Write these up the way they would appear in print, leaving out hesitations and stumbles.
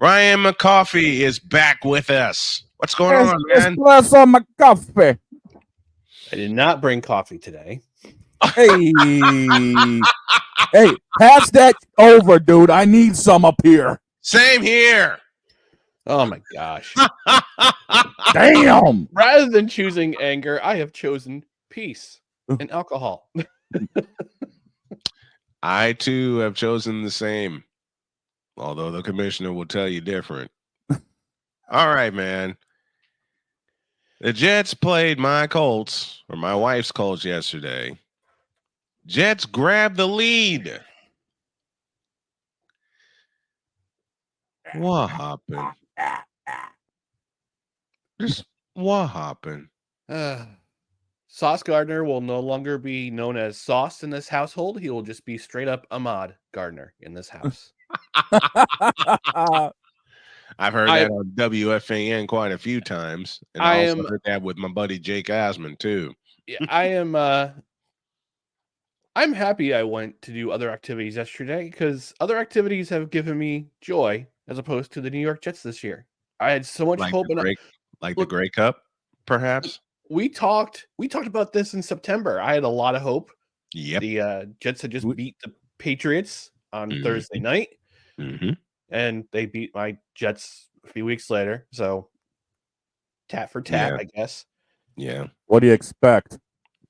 Ryan McCawfee is back with us. What's going on, man? Espresso McCarthy. I did not bring coffee today. Hey, hey, pass that over, dude. I need some up here. Same here. Oh my gosh. Damn. Rather than choosing anger, I have chosen peace and alcohol. I, too, have chosen the same, although the commissioner will tell you different. All right, man. The Jets played my Colts, or my wife's Colts, yesterday. Jets grabbed the lead. What happened? Just what happened? Sauce Gardner will no longer be known as Sauce in this household. He will just be straight up Ahmad Gardner in this house. I've heard that on WFAN quite a few times. And I also heard that with my buddy Jake Asman, too. Yeah, I'm happy I went to do other activities yesterday because other activities have given me joy as opposed to the New York Jets this year. I had so much hope. The Grey Cup, perhaps? We talked about this in September. I had a lot of hope. Yep. The Jets had just beat the Patriots on Thursday night. Mm-hmm. And they beat my Jets a few weeks later. So tat for tat, I guess. Yeah. What do you expect?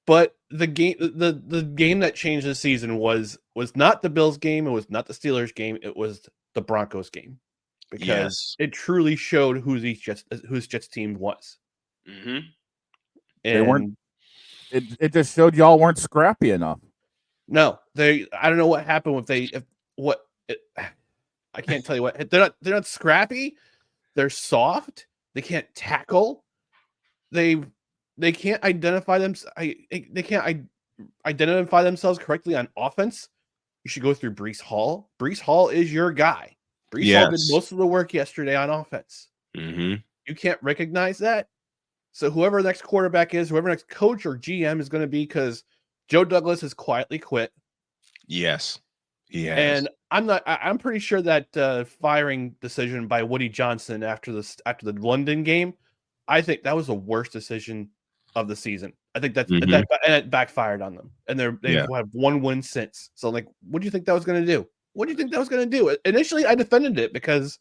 But the game that changed the season was not the Bills game. It was not the Steelers game. It was the Broncos game. Because it truly showed whose Jets team was. Mm-hmm. And they weren't. It just showed y'all weren't scrappy enough. No, I don't know what happened I can't tell you what. They're not scrappy. They're soft. They can't tackle. They can't identify them. They can't identify themselves correctly on offense. You should go through Breece Hall. Breece Hall is your guy. Breece Hall did most of the work yesterday on offense. Mm-hmm. You can't recognize that. So whoever the next quarterback is, whoever next coach or GM is going to be, because Joe Douglas has quietly quit. Yes, he has. And I'm pretty sure that firing decision by Woody Johnson after the London game, I think that was the worst decision of the season. I think that it backfired on them, and they've had one win since. So, like, what do you think that was going to do? What do you think that was going to do? Initially, I defended it because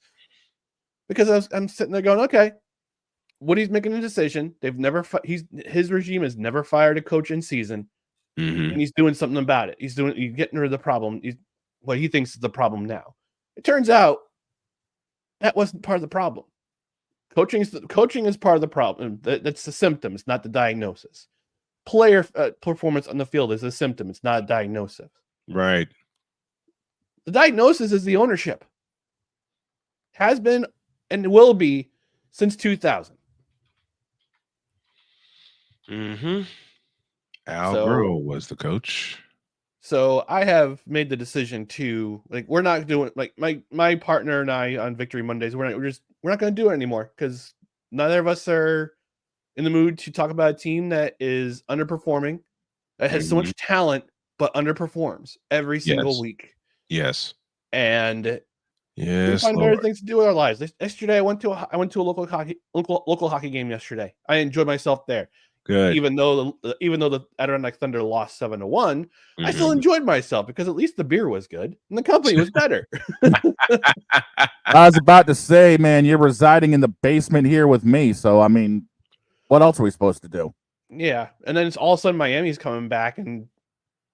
I'm sitting there going, okay, Woody's making a decision. His regime has never fired a coach in season, and he's doing something about it. He's getting rid of the problem. What he thinks is the problem now. It turns out that wasn't part of the problem. Coaching is part of the problem. That's the symptom. It's not the diagnosis. Player performance on the field is a symptom. It's not a diagnosis. Right. The diagnosis is the ownership. Has been and will be since 2000. Mm-hmm. Al Groh was the coach. So I have made the decision to, like, we're not doing, like, my partner and I on Victory Mondays, we're not going to do it anymore because neither of us are in the mood to talk about a team that is underperforming, that has so much talent but underperforms every single week. Yes. And we find better things to do with our lives. Yesterday, I went to a local hockey game yesterday. I enjoyed myself there. Good. Even though the Adirondack Thunder lost 7-1, I still enjoyed myself because at least the beer was good and the company was better. I was about to say, man, you're residing in the basement here with me, so I mean, what else are we supposed to do? Yeah, and then it's all of a sudden Miami's coming back, and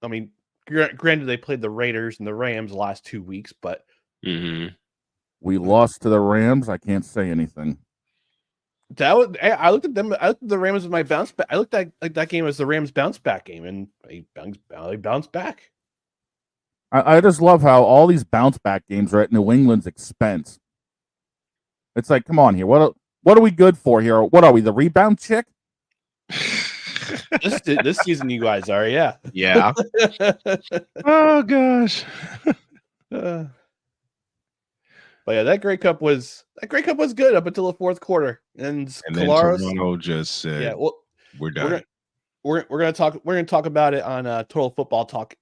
I mean, granted they played the Raiders and the Rams the last 2 weeks, but we lost to the Rams. I can't say anything. I looked at them. I looked at the Rams as my bounce back. I looked at that game as the Rams bounce back game, and they bounced back. I just love how all these bounce back games are at New England's expense. It's like, come on here. What are we good for here? What are we, the rebound chick? This season, you guys are, yeah. Yeah. Oh gosh. But yeah, that Grey Cup was good up until the fourth quarter, and then Toronto just said, "Yeah, well, we're done." We're gonna talk about it on Total Football Talk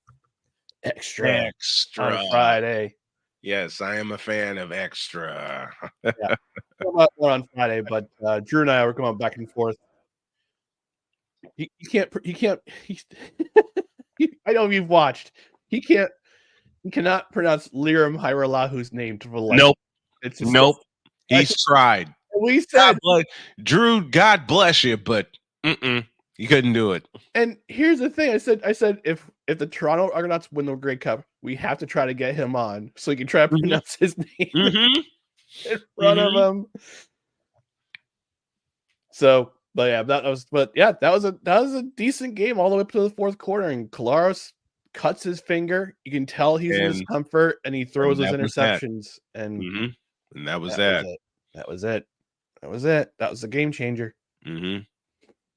Extra on Friday. Yes, I am a fan of extra. Yeah. One on Friday, but Drew and I were going back and forth. He can't. He's, I know you've watched. He cannot pronounce Liram Hyralahu's name to the life. Nope. It's just, Nope. He's tried. We said, Drew, God bless you, but you couldn't do it. And here's the thing: I said, if the Toronto Argonauts win the Grey Cup, we have to try to get him on so he can try to pronounce his name in front of him. So, that was a decent game all the way up to the fourth quarter, and Collaros cuts his finger. You can tell he's in discomfort, and he throws his interceptions, and that was that. That was it. That was a game changer.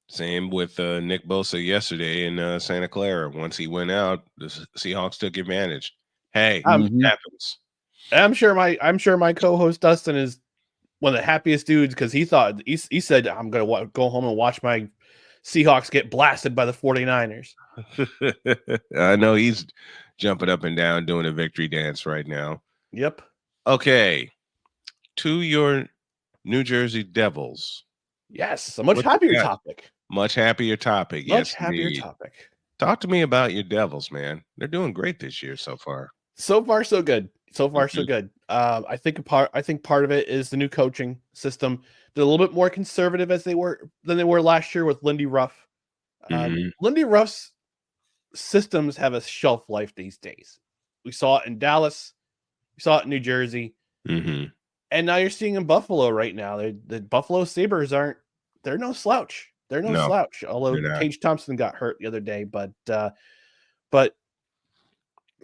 Same with Nick Bosa yesterday in Santa Clara. Once he went out, the Seahawks took advantage. Hey, it happens. I'm sure my co-host Dustin is one of the happiest dudes because he said, I'm going to go home and watch my Seahawks get blasted by the 49ers. I know he's jumping up and down doing a victory dance right now. Yep. Okay. To your New Jersey Devils. Yes, a much happier topic. Much happier topic. Much happier topic. Talk to me about your Devils, man. They're doing great this year so far. So far, so good. So good. I think part of it is the new coaching system. They're a little bit more conservative than they were last year with Lindy Ruff. Lindy Ruff's systems have a shelf life these days. We saw it in Dallas. We saw it in New Jersey. And now you're seeing in Buffalo right now. The Buffalo Sabres they're no slouch. They're no slouch. Although Tage Thompson got hurt the other day, but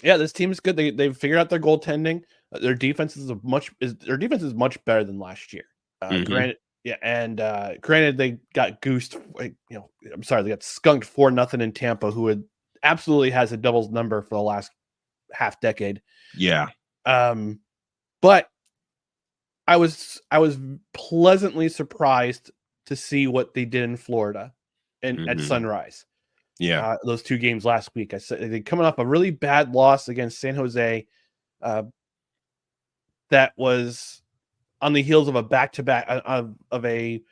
yeah, this team is good. They've figured out their goaltending. Their defense is much better than last year. Granted, they got goosed. I'm sorry, they got skunked 4-0 in Tampa, who absolutely has a doubles number for the last half decade. Yeah. But I was pleasantly surprised to see what they did in Florida and at Sunrise. Yeah. Those two games last week. I said they coming off a really bad loss against San Jose. That was on the heels of a back-to-back of a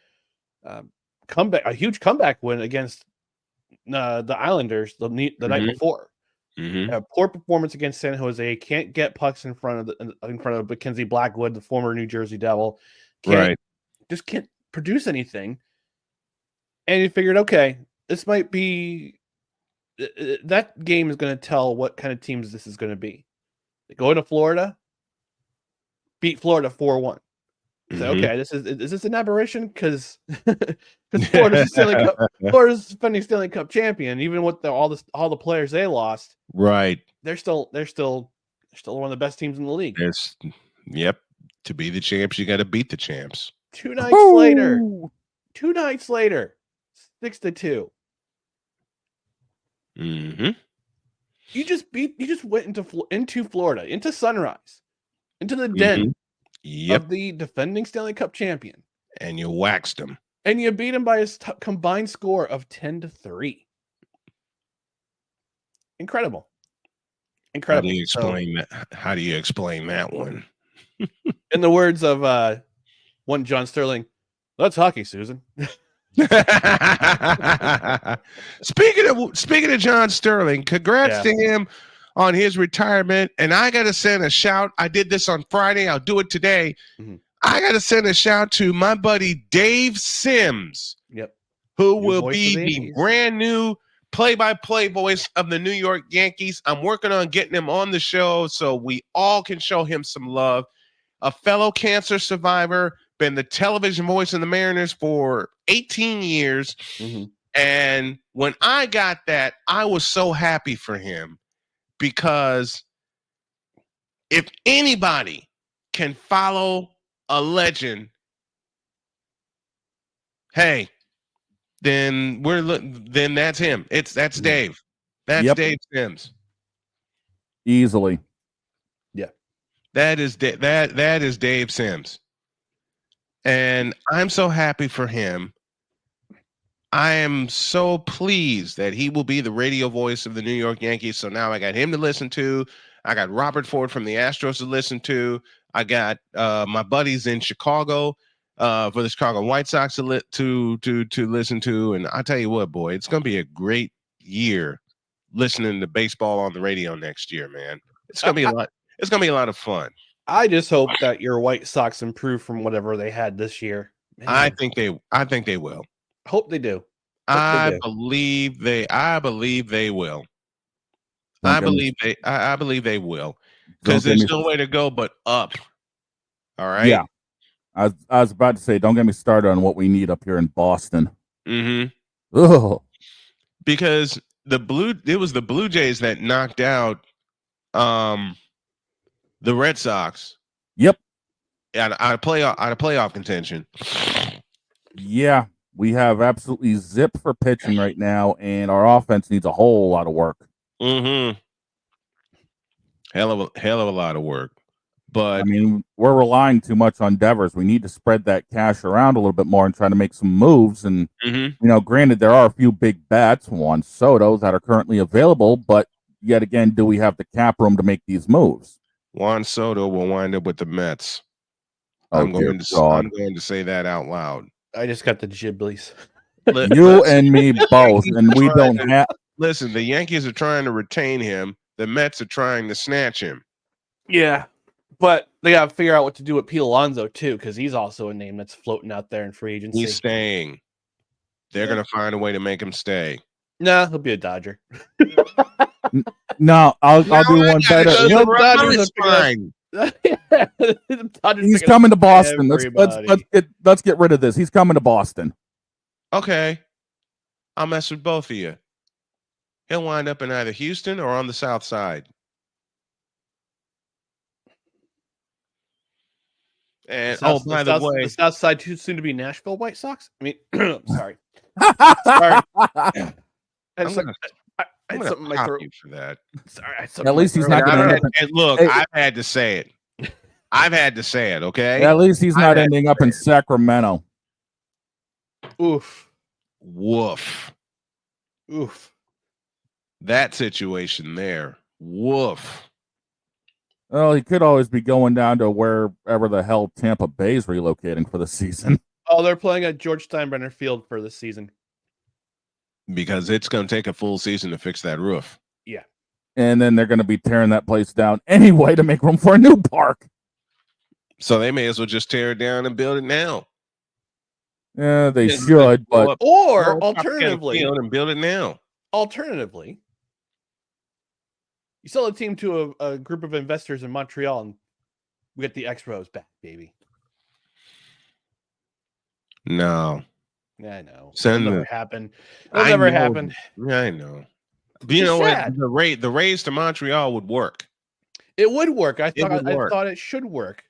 comeback, a huge comeback win against the Islanders the night before. Poor performance against San Jose. Can't get pucks in front of Mackenzie Blackwood, the former New Jersey Devil. Just can't produce anything. And you figured, okay, this might be that game is going to tell what kind of teams this is going to be. They go into Florida, beat Florida 4-1. So okay, is this an aberration? Because Florida's defending Stanley Cup champion, even with all the players they lost. Right. They're still one of the best teams in the league. Yep. To be the champs, you got to beat the champs. 2 nights later, 6-2. You just went into Florida, into Sunrise, into the den of the defending Stanley Cup champion, and you waxed them, and you beat him by a combined score of 10-3. Incredible. How do you explain that? How do you explain that one? In the words of one John Sterling, that's hockey, Susan. Speaking of John Sterling, congrats to him on his retirement. And I got to send a shout. I did this on Friday. I'll do it today. I got to send a shout to my buddy Dave Sims, who will be the brand new play-by-play voice of the New York Yankees. I'm working on getting him on the show so we all can show him some love. A fellow cancer survivor, been the television voice of the Mariners for 18 years. And when I got that, I was so happy for him, because if anybody can follow a legend, hey, then that's him. That's Dave. That's Dave Sims. Easily. Yeah. That is Dave Sims. And I'm so happy for him. I am so pleased that he will be the radio voice of the New York Yankees. So now I got him to listen to. I got Robert Ford from the Astros to listen to. I got my buddies in Chicago for the Chicago White Sox to listen to. And I tell you what, boy, it's gonna be a great year listening to baseball on the radio next year, man. It's gonna be a lot. It's gonna be a lot of fun. I just hope that your White Sox improve from whatever they had this year. Man, I think they will. hope they do. I believe they will. I believe they will. Because there's no way to go but up. All right. Yeah. I was about to say, don't get me started on what we need up here in Boston. Mm-hmm. Ugh. Because it was the Blue Jays that knocked out the Red Sox. Yep. Out of playoff contention. Yeah. We have absolutely zip for pitching right now, and our offense needs a whole lot of work. Mm-hmm. Hell of a lot of work. But I mean, we're relying too much on Devers. We need to spread that cash around a little bit more and try to make some moves. And granted, there are a few big bats, Juan Soto, that are currently available, but yet again, do we have the cap room to make these moves? Juan Soto will wind up with the Mets. Oh, I'm going to say that out loud. I just got the Ghiblies. You and me both, and we don't have. Listen, the Yankees are trying to retain him. The Mets are trying to snatch him. Yeah, but they got to figure out what to do with Pete Alonso too, because he's also a name that's floating out there in free agency. He's staying. They're going to find a way to make him stay. Nah, he'll be a Dodger. No, I'll do one better. He's coming to Boston. Let's get rid of this. He's coming to Boston. Okay. I'll mess with both of you. He'll wind up in either Houston or on the South Side. And by the way, the South Side too soon to be Nashville White Sox. I mean, sorry. Sorry. I'm going to cop you for that. Sorry, at least he's not going to. And look, I've had to say it. Okay. At least he's not ending up in Sacramento. Oof. Woof. Oof. That situation there. Woof. Well, he could always be going down to wherever the hell Tampa Bay's relocating for the season. Oh, they're playing at George Steinbrenner Field for the season. Because it's going to take a full season to fix that roof. Yeah. And then they're going to be tearing that place down anyway to make room for a new park. So they may as well just tear it down and build it now. Yeah, they should, but alternatively, and build it now. Alternatively, you sell a team to a group of investors in Montreal, and we get the Expos back, baby. No. Yeah, I know. It'll never happen. It'll never happen. I know. But you know what? The raise to Montreal would work. It would work. I thought it should work.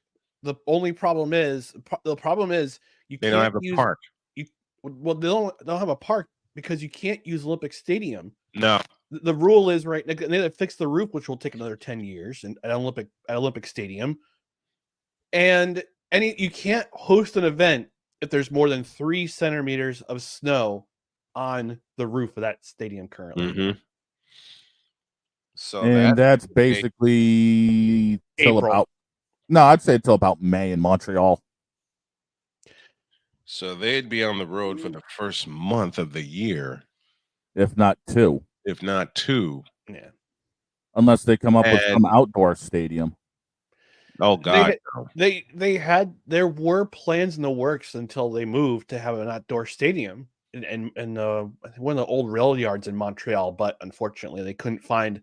The only problem is you they can't don't have a park. They don't have a park because you can't use Olympic Stadium. No. The rule is right. They fix the roof, which will take another 10 years at Olympic Stadium, and you can't host an event if there's more than 3 centimeters of snow on the roof of that stadium currently. Mm-hmm. So that's basically till about. No, I'd say till about May in Montreal. So they'd be on the road for the first month of the year, if not 2. Yeah. Unless they come up with some outdoor stadium. Oh God. There were plans in the works until they moved to have an outdoor stadium in one of the old rail yards in Montreal, but unfortunately they couldn't find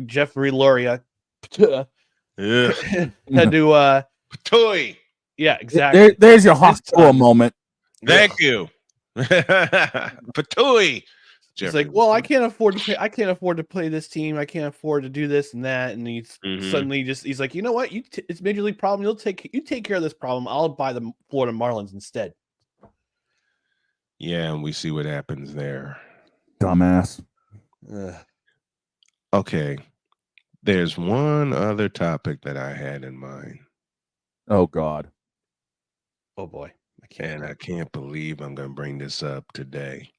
Jeffrey Loria had to Patooey. Yeah, exactly. There's your hospital moment. Thank you. Patooey. It's like, well, I can't afford to play this team. I can't afford to do this and that. And he's suddenly he's like, you know what? It's a major league problem. You take care of this problem. I'll buy the Florida Marlins instead. Yeah, and we see what happens there. Dumbass. Okay. There's one other topic that I had in mind. Oh God. Oh boy. I can't believe I'm going to bring this up today.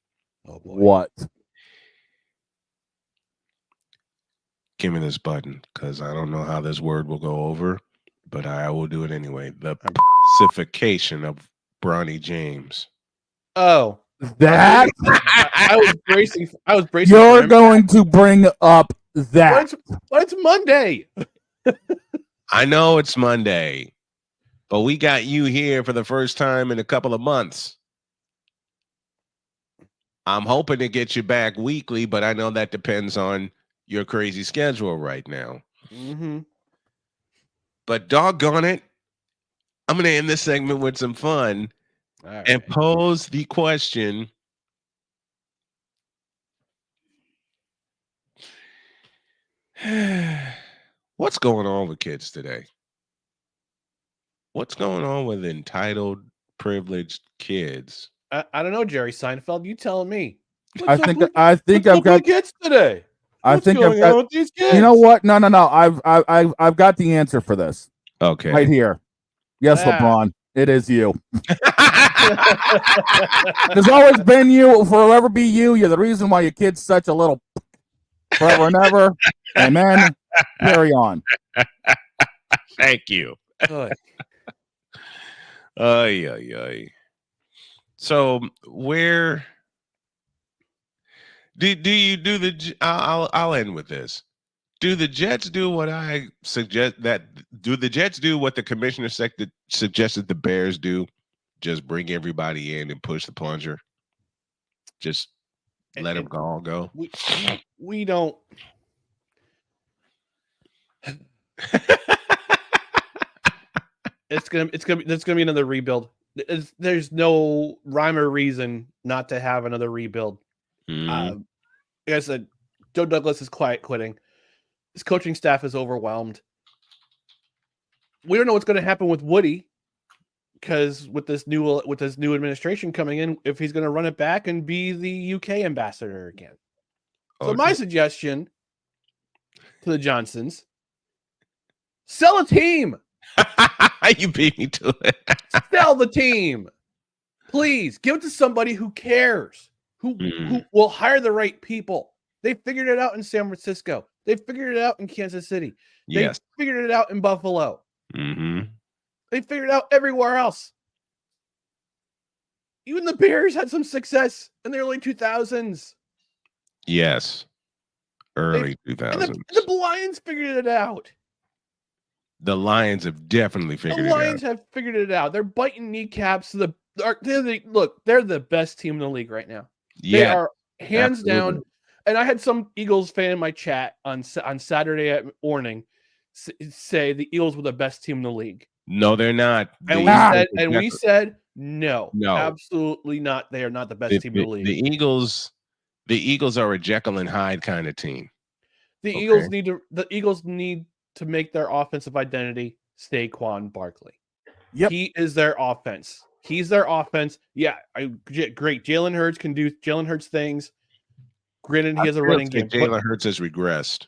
Oh boy. What? Give me this button, because I don't know how this word will go over, but I will do it anyway. The pacification of Bronny James. Oh, That I was bracing. I was bracing. you're going to bring up that. But it's Monday. I know it's Monday, but we got you here for the first time in a couple of months. I'm hoping to get you back weekly, but I know that depends on your crazy schedule right now. Mm-hmm. But doggone it, I'm going to end this segment with some fun and pose the question. What's going on with kids today? What's going on with entitled, privileged kids? I don't know, Jerry Seinfeld. You telling me? I think I've got kids today. What's going on with these kids? You know what? No. I've got the answer for this. Okay. Right here. Yes, LeBron. It is you. There's always been you. Will forever be you. You're the reason why your kid's such a little forever and ever. Amen. Carry on. Thank you. So where do you do the? I'll end with this. Do the Jets do what I suggest? Do the Jets do what the commissioner suggested the Bears do? Just bring everybody in and push the plunger. Just let them all go. We don't. It's gonna be another rebuild. There's no rhyme or reason not to have another rebuild. Like I said, Joe Douglas is quiet quitting. His coaching staff is overwhelmed. We don't know what's going to happen with Woody, because with this new administration coming in, if he's going to run it back and be the UK ambassador again. So my suggestion to the Johnsons: sell a team. You beat me to it. Sell the team, please. Give it to somebody who cares, who will hire the right people. They figured it out in San Francisco. They figured it out in Kansas City. They figured it out in Buffalo. They figured it out everywhere else. Even the Bears had some success in the early 2000s. Yes, early 2000s. And the Lions figured it out. The Lions have definitely figured it out. The Lions have figured it out. They're biting kneecaps. They're the best team in the league right now. They are hands down. And I had some Eagles fan in my chat on Saturday morning say the Eagles were the best team in the league. No, they're not. And we said no, absolutely not. They are not the best team in the league. The Eagles are a Jekyll and Hyde kind of team. The Eagles need to make their offensive identity Saquon Barkley. Yep. He is their offense. He's their offense. Yeah, great. Jalen Hurts can do Jalen Hurts things. Granted, he has a running game. Jalen Hurts has regressed.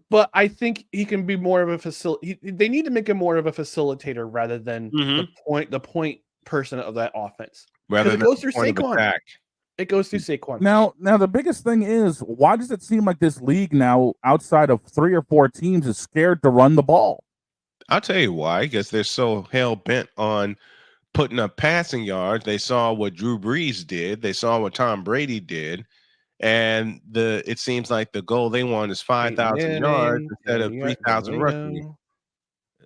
But I think he can be more of a facilitator. They need to make him more of a facilitator rather than the point person of that offense. Rather than it goes through Saquon. It goes through Saquon. Now the biggest thing is, why does it seem like this league now, outside of 3 or 4 teams, is scared to run the ball? I'll tell you why. Because they're so hell bent on putting up passing yards. They saw what Drew Brees did. They saw what Tom Brady did. And it seems like the goal they want is 5,000 yards instead of 3,000 rushing.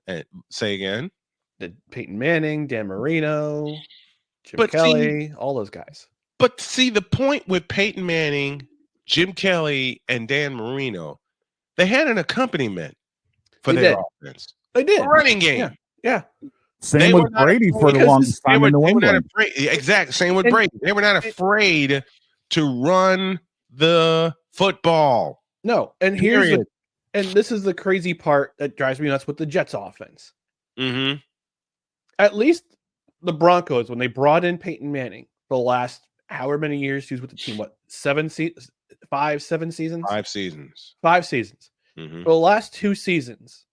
And say again. Peyton Manning, Dan Marino, Jim Kelly, all those guys. But see, the point with Peyton Manning, Jim Kelly, and Dan Marino, they had an accompaniment for their offense. They did. A running game. Yeah. Same with Brady for the longest time in New England. Exactly. Same with Brady. They were not afraid to run the football. No. And this is the crazy part that drives me nuts with the Jets offense. At least the Broncos, when they brought in Peyton Manning, the last however many years he was with the team, 7 seasons? 5 seasons? 5 seasons. 5 seasons. For the last 2 seasons,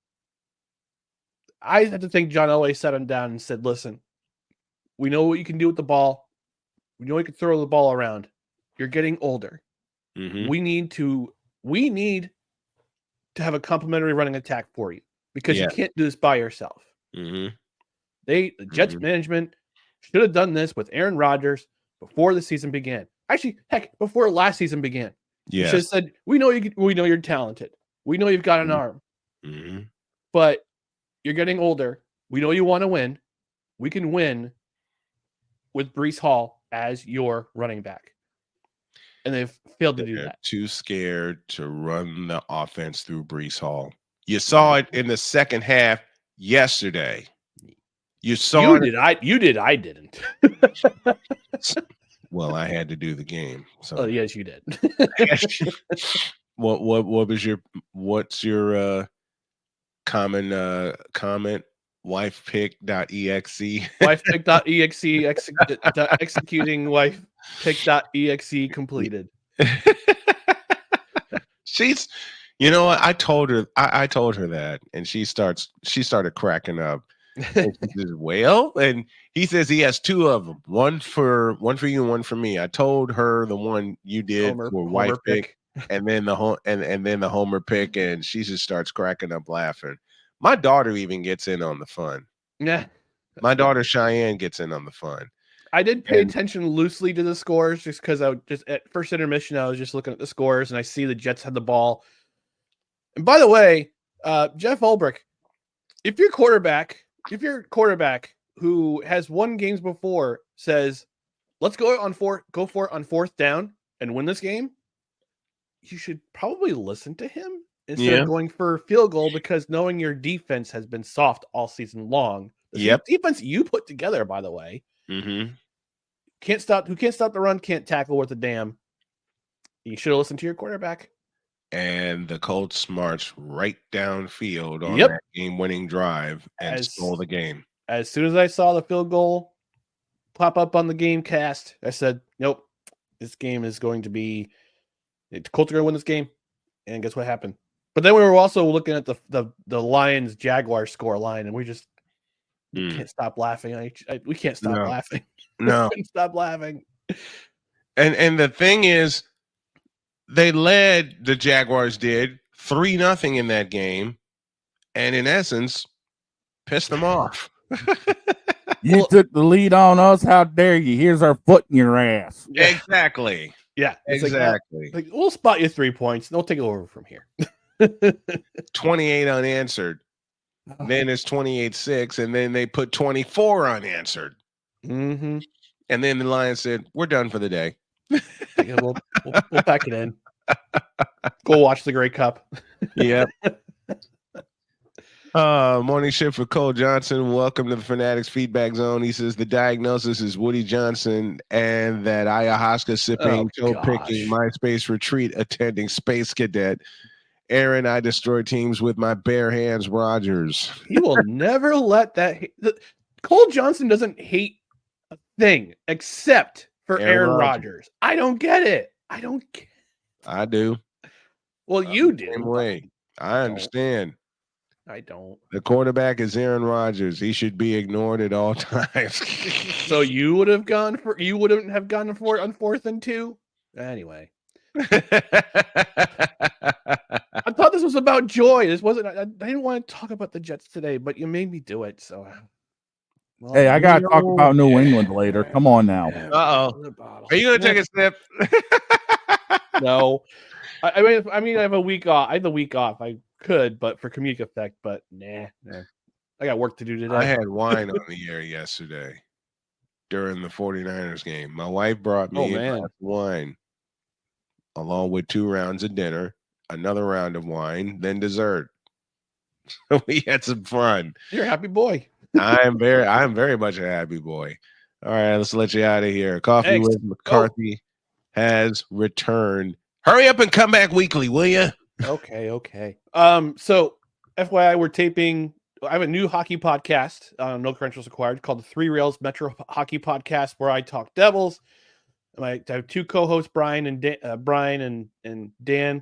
I had to think John Elway sat him down and said, listen, we know what you can do with the ball. We know you can throw the ball around. You're getting older. We need to have a complementary running attack for you because you can't do this by yourself. The Jets management should have done this with Aaron Rodgers before the season began. Actually, heck, before last season began. You should have said, we know you're talented. We know you've got an arm. But you're getting older. We know you want to win. We can win with Breece Hall as your running back. And they've failed to do that. Too scared to run the offense through Breece Hall. You saw it in the second half yesterday. You saw it. You did. I didn't. Well, I had to do the game. So yes, you did. What's your common comment? Wifepick.exe. Wifepick.exe executing wifepick.exe completed. She's, you know what? I told her that, and she started cracking up. And she says, well, and he says he has two of them, one for you and one for me. I told her the one you did for wife pick, and then the Homer pick, and she just starts cracking up laughing. My daughter even gets in on the fun. Yeah, my daughter Cheyenne gets in on the fun. I did pay attention loosely to the scores just because I just at first intermission I was just looking at the scores and I see the Jets had the ball. And by the way, Jeff Ulbrich, if your quarterback who has won games before says, "Let's go for it on fourth down and win this game," you should probably listen to him instead of going for a field goal, because knowing your defense has been soft all season long. The defense you put together, by the way, can't stop the run, can't tackle worth a damn. You should have listened to your quarterback. And the Colts marched right downfield on that game-winning drive and stole the game. As soon as I saw the field goal pop up on the game cast, I said, nope, this game is going to be – the Colts are going to win this game. And guess what happened? But then we were also looking at the Lions-Jaguars score line, and we just can't stop laughing. We can't stop laughing. No. We can't stop laughing. And the thing is, the Jaguars did 3-0 in that game, and in essence, pissed them off. You took the lead on us. How dare you? Here's our foot in your ass. Exactly. Yeah, exactly. Like, we'll spot you 3 points. They'll take it over from here. 28 unanswered. Then it's 28-6, and then they put 24 unanswered. Mm-hmm. And then the Lions said, "We're done for the day." We'll pack it in. Go watch the Grey Cup. Yep. Morning shift for Cole Johnson. Welcome to the Fanatics Feedback Zone. He says the diagnosis is Woody Johnson and that ayahuasca sipping, toe picking, MySpace retreat attending space cadet. Aaron, I destroy teams with my bare hands, Rogers. He will never let that. Cole Johnson doesn't hate a thing except for Aaron Rodgers. I don't get it. I do. Well, you do. Same way. I understand. I don't. The quarterback is Aaron Rodgers. He should be ignored at all times. So you wouldn't have gone for it on 4th and 2? Anyway. I thought this was about joy. This wasn't. I didn't want to talk about the Jets today, but you made me do it. So, hey, I gotta talk about New England later. Come on now. Are you gonna take a sip? No. I mean, I have a week off. I could, but for comedic effect. But nah. I got work to do today. I had wine on the air yesterday during the 49ers game. My wife brought me a glass of wine, along with 2 rounds of dinner, another round of wine, then dessert. So we had some fun. You're a happy boy. I'm very much a happy boy. All right, let's let you out of here. Coffee with McCarthy has returned. Hurry up and come back weekly, will you? Okay. So FYI, we're taping. I have a new hockey podcast, no credentials required, called the 3 Rails Metro Hockey Podcast, where I talk Devils. I have 2 co-hosts, Brian and Dan.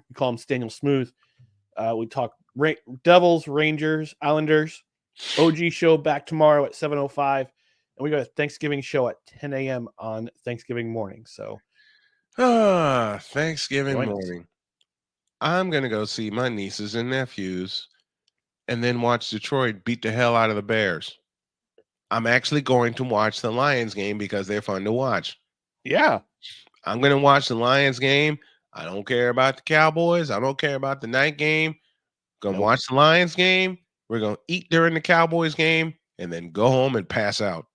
We call him Daniel Smooth. We talk Devils, Rangers, Islanders. OG show back tomorrow at 7:05, and we got a Thanksgiving show at 10 a.m. on Thanksgiving morning. So Thanksgiving Join us. morning. I'm going to go see my nieces and nephews and then watch Detroit beat the hell out of the Bears. I'm actually going to watch the Lions game because they're fun to watch. Yeah. I'm going to watch the Lions game. I don't care about the Cowboys. I don't care about the night game. Going to watch the Lions game. We're going to eat during the Cowboys game and then go home and pass out.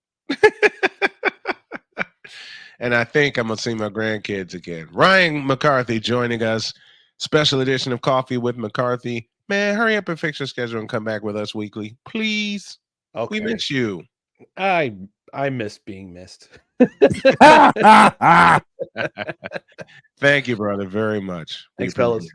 And I think I'm going to see my grandkids again. Ryan McCarthy joining us. Special edition of Coffee with McCarthy. Man, hurry up and fix your schedule and come back with us weekly. Please. Okay. We miss you. I miss being missed. Thank you, brother, very much. Thanks, fellas.